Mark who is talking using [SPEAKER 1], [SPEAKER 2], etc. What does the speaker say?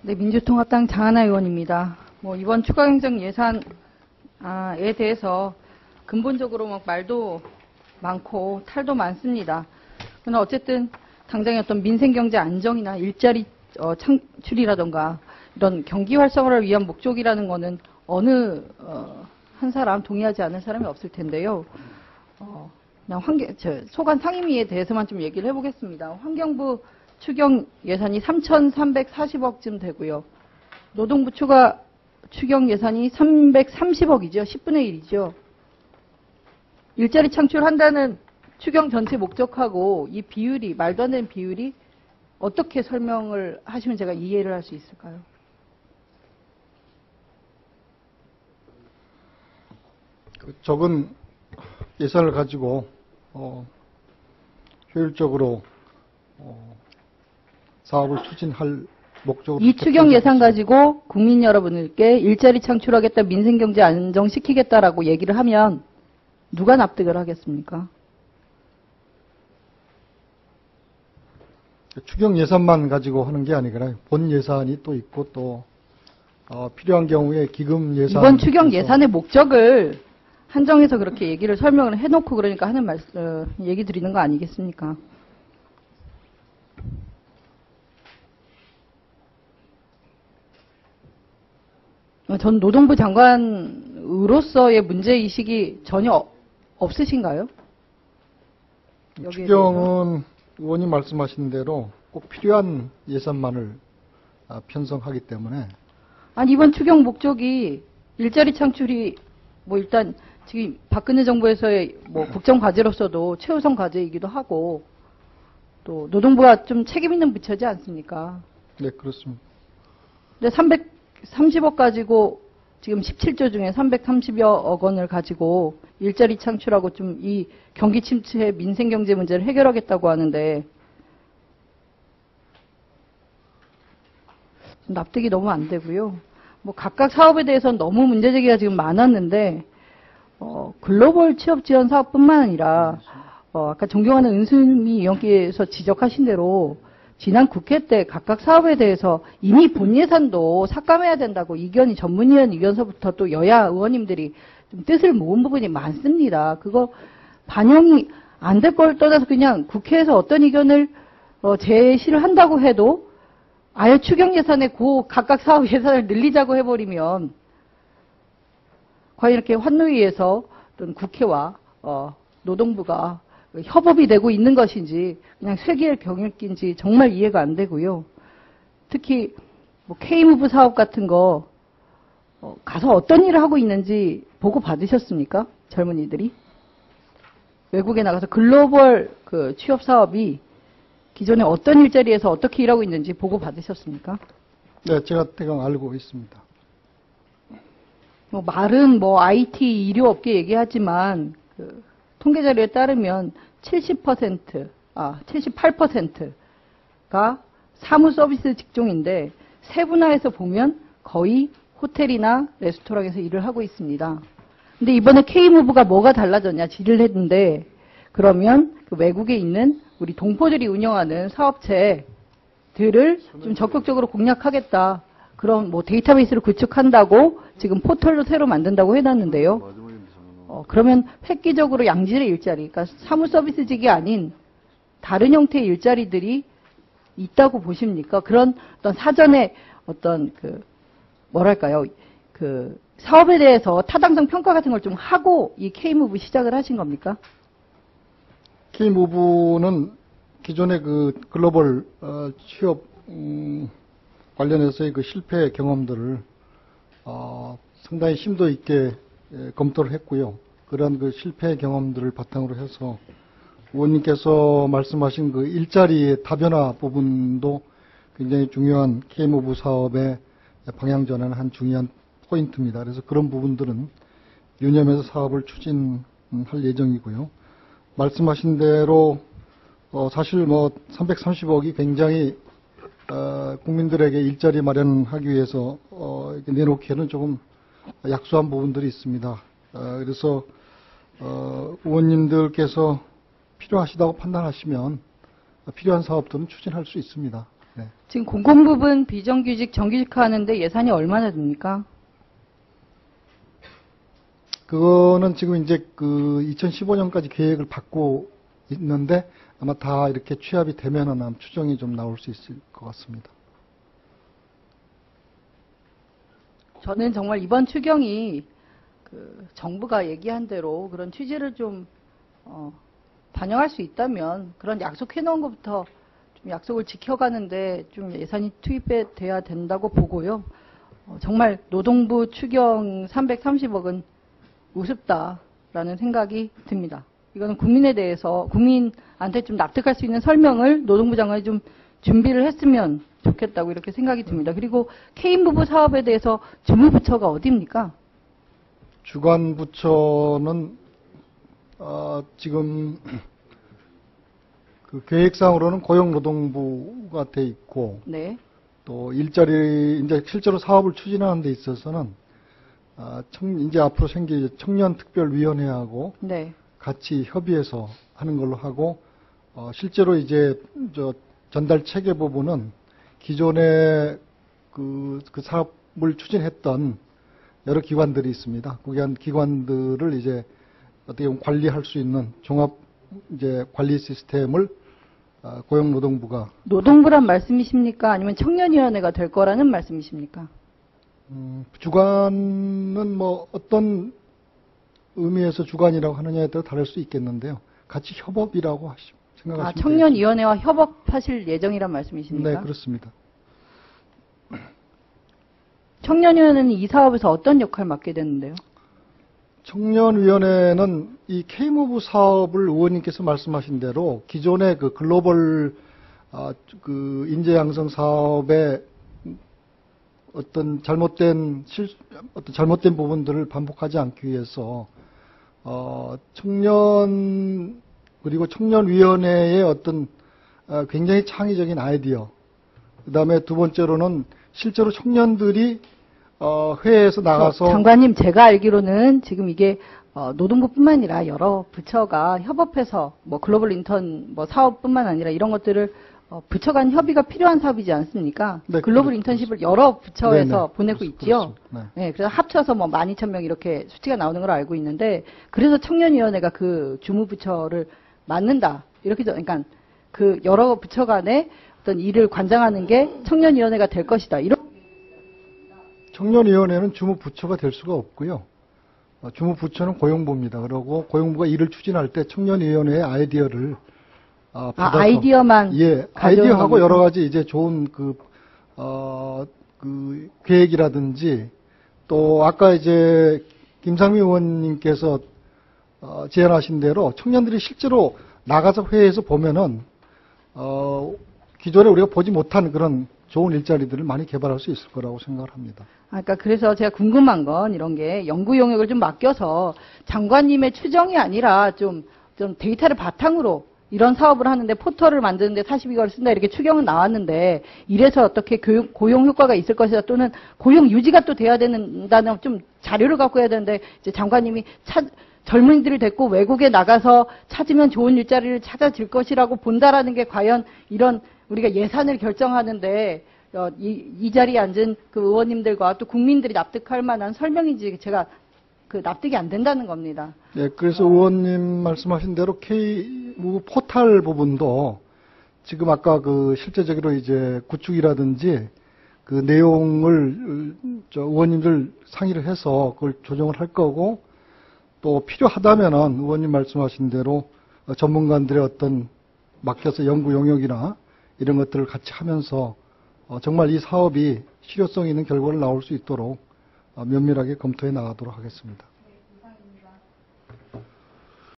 [SPEAKER 1] 네, 민주통합당 장하나 의원입니다. 이번 추가경정 예산에 대해서 근본적으로 말도 많고 탈도 많습니다. 그러나 어쨌든 당장의 어떤 민생경제 안정이나 일자리 창출이라던가 이런 경기 활성화를 위한 목적이라는 거는 어느 한 사람 동의하지 않을 사람이 없을 텐데요. 그냥 소관 상임위에 대해서만 좀 얘기를 해보겠습니다. 환경부 추경 예산이 3,340억쯤 되고요. 노동부 추가 추경 예산이 330억이죠. 10분의 1이죠. 일자리 창출한다는 추경 전체 목적하고 이 비율이, 말도 안 되는 비율이 어떻게 설명을 하시면 제가 이해를 할 수 있을까요?
[SPEAKER 2] 적은 예산을 가지고 효율적으로 사업을 추진할 목적으로
[SPEAKER 1] 이 추경 예산 가지고 국민 여러분들께 일자리 창출하겠다, 민생경제 안정시키겠다라고 얘기를 하면 누가 납득을 하겠습니까?
[SPEAKER 2] 추경 예산만 가지고 하는 게 아니라 본 예산이 또 있고 또 필요한 경우에 기금 예산.
[SPEAKER 1] 이번 추경 예산의 목적을 한정해서 그렇게 얘기를 설명을 해놓고 그러니까 하는 얘기 드리는 거 아니겠습니까? 전 노동부 장관으로서의 문제의식이 전혀 없으신가요?
[SPEAKER 2] 추경은 의원님 말씀하신 대로 꼭 필요한 예산만을 편성하기 때문에.
[SPEAKER 1] 아니, 이번 추경 목적이 일자리 창출이 일단 지금 박근혜 정부에서의 국정과제로서도 최우선 과제이기도 하고 또 노동부가 좀 책임 있는 부처지 않습니까?
[SPEAKER 2] 네, 그렇습니다.
[SPEAKER 1] 근데 330억 가지고 지금 17조 중에 330여 원을 가지고 일자리 창출하고 좀 이 경기 침체 민생 경제 문제를 해결하겠다고 하는데 좀 납득이 너무 안 되고요. 각각 사업에 대해서는 너무 문제 제기가 지금 많았는데 글로벌 취업 지원 사업뿐만 아니라 아까 존경하는 은수미 의원께서 지적하신 대로 지난 국회 때 각각 사업에 대해서 이미 본 예산도 삭감해야 된다고 전문위원 의견서부터 또 여야 의원님들이 좀 뜻을 모은 부분이 많습니다. 그거 반영이 안 될 걸 떠나서 그냥 국회에서 어떤 의견을 제시를 한다고 해도 아예 추경 예산에 각각 사업 예산을 늘리자고 해버리면 과연 이렇게 환노위에서 또는 국회와 노동부가 협업이 되고 있는 것인지 그냥 쇠기의 경력인지 정말 이해가 안 되고요. 특히 K무브 사업 같은 거 가서 어떤 일을 하고 있는지 보고 받으셨습니까? 젊은이들이? 외국에 나가서 글로벌 취업 사업이 기존에 어떤 일자리에서 어떻게 일하고 있는지 보고 받으셨습니까?
[SPEAKER 2] 네, 제가 대강 알고 있습니다.
[SPEAKER 1] 말은 IT 의료 업계 얘기하지만 통계 자료에 따르면 78%가 사무 서비스 직종인데 세분화해서 보면 거의 호텔이나 레스토랑에서 일을 하고 있습니다. 근데 이번에 K무브가 뭐가 달라졌냐 질의를 했는데 그러면 외국에 있는 우리 동포들이 운영하는 사업체들을 좀 적극적으로 공략하겠다. 그런 데이터베이스를 구축한다고 지금 포털로 새로 만든다고 해놨는데요. 그러면 획기적으로 양질의 일자리, 그러니까 사무 서비스직이 아닌 다른 형태의 일자리들이 있다고 보십니까? 그런 어떤 사전에 어떤 사업에 대해서 타당성 평가 같은 걸 좀 하고 이 K무브 시작을 하신 겁니까?
[SPEAKER 2] K무브는 기존의 글로벌 취업 관련해서의 실패 경험들을 상당히 심도 있게 검토를 했고요. 그런 실패 경험들을 바탕으로 해서 의원님께서 말씀하신 일자리의 다변화 부분도 굉장히 중요한 K무브 사업의 방향 전환의 한 중요한 포인트입니다. 그래서 그런 부분들은 유념해서 사업을 추진할 예정이고요. 말씀하신 대로 사실 330억이 굉장히 국민들에게 일자리 마련하기 위해서 내놓기에는 조금 약소한 부분들이 있습니다. 그래서 의원님들께서 필요하시다고 판단하시면 필요한 사업들은 추진할 수 있습니다. 네.
[SPEAKER 1] 지금 공공부분 비정규직 정규직 하는데 예산이 얼마나 듭니까?
[SPEAKER 2] 그거는 지금 이제 그 2015년까지 계획을 받고 있는데 아마 다 이렇게 취합이 되면은 아마 추정이 좀 나올 수 있을 것 같습니다.
[SPEAKER 1] 저는 정말 이번 추경이 그 정부가 얘기한 대로 그런 취지를 좀 반영할 수 있다면 그런 약속해 놓은 것부터 좀 약속을 지켜가는데 좀 예산이 투입돼야 된다고 보고요. 정말 노동부 추경 330억은 우습다라는 생각이 듭니다. 이거는 국민에 대해서 국민한테 좀 납득할 수 있는 설명을 노동부 장관이 좀 준비를 했으면 좋겠다고 이렇게 생각이 듭니다. 그리고 개인부부 사업에 대해서 주무부처가 어디입니까?
[SPEAKER 2] 주관부처는 지금 그 계획상으로는 고용노동부가 돼 있고
[SPEAKER 1] 네.
[SPEAKER 2] 또 일자리 이제 실제로 사업을 추진하는 데 있어서는 이제 앞으로 생길 청년특별위원회하고
[SPEAKER 1] 네. 같이
[SPEAKER 2] 협의해서 하는 걸로 하고 실제로 이제 전달 체계 부분은 기존에 그 사업을 추진했던 여러 기관들이 있습니다. 그 기관들을 이제 어떻게 보면 관리할 수 있는 종합 이제 관리 시스템을 고용노동부가
[SPEAKER 1] 노동부란 말씀이십니까? 아니면 청년위원회가 될 거라는 말씀이십니까?
[SPEAKER 2] 주관은 뭐 어떤 의미에서 주관이라고 하느냐에 따라 다를 수 있겠는데요. 같이 협업이라고 생각하시면
[SPEAKER 1] 청년위원회와 협업하실 예정이란 말씀이십니까?
[SPEAKER 2] 네, 그렇습니다.
[SPEAKER 1] 청년위원회는 이 사업에서 어떤 역할을 맡게 되는데요?
[SPEAKER 2] 청년위원회는 이 K무브 사업을 의원님께서 말씀하신 대로 기존의 그 글로벌 그 인재 양성 사업의 어떤 잘못된 부분들을 반복하지 않기 위해서 청년 그리고 청년위원회의 어떤 굉장히 창의적인 아이디어, 그다음에 두 번째로는 실제로 청년들이 회의에서 나가서
[SPEAKER 1] 장관님, 제가 알기로는 지금 이게 노동부뿐만 아니라 여러 부처가 협업해서 뭐 글로벌 인턴 뭐 사업뿐만 아니라 이런 것들을 부처 간 협의가 필요한 사업이지 않습니까?
[SPEAKER 2] 네,
[SPEAKER 1] 글로벌 인턴십을 여러 부처에서
[SPEAKER 2] 네네,
[SPEAKER 1] 보내고 있지요.
[SPEAKER 2] 네.
[SPEAKER 1] 네, 그래서 합쳐서 뭐 12,000명 이렇게 수치가 나오는 걸 알고 있는데, 그래서 청년위원회가 그 주무부처를 맡는다. 이렇게, 그러니까 그 여러 부처 간의 어떤 일을 관장하는 게 청년위원회가 될 것이다. 이런.
[SPEAKER 2] 청년위원회는 주무부처가 될 수가 없고요. 주무부처는 고용부입니다. 그러고 고용부가 일을 추진할 때 청년위원회의 아이디어를 받아서
[SPEAKER 1] 아이디어만
[SPEAKER 2] 아이디어하고 여러 가지 이제 좋은 그 계획이라든지 또 아까 이제 김상미 의원님께서 제안하신 대로 청년들이 실제로 나가서 회의에서 보면은 기존에 우리가 보지 못한 그런 좋은 일자리들을 많이 개발할 수 있을 거라고 생각을 합니다.
[SPEAKER 1] 그러니까 그래서 제가 궁금한 건 이런 게 연구 용역을 좀 맡겨서 장관님의 추정이 아니라 좀 데이터를 바탕으로 이런 사업을 하는데 포털을 만드는데 42개월 쓴다 이렇게 추경은 나왔는데 이래서 어떻게 고용 효과가 있을 것이다 또는 고용 유지가 또 돼야 된다는 좀 자료를 갖고 해야 되는데 이제 장관님이 젊은이들을 데리고 외국에 나가서 찾으면 좋은 일자리를 찾아질 것이라고 본다라는 게 과연 이런 우리가 예산을 결정하는데 이 자리에 앉은 그 의원님들과 또 국민들이 납득할 만한 설명인지 제가 그 납득이 안 된다는 겁니다.
[SPEAKER 2] 네, 그래서 의원님 말씀하신 대로 포탈 부분도 지금 아까 그 실제적으로 이제 구축이라든지 그 내용을 의원님들 상의를 해서 그걸 조정을 할 거고 또 필요하다면은 의원님 말씀하신 대로 전문가들의 어떤 맡겨서 연구 용역이나 이런 것들을 같이 하면서 정말 이 사업이 실효성 있는 결과를 나올 수 있도록 면밀하게 검토해 나가도록 하겠습니다.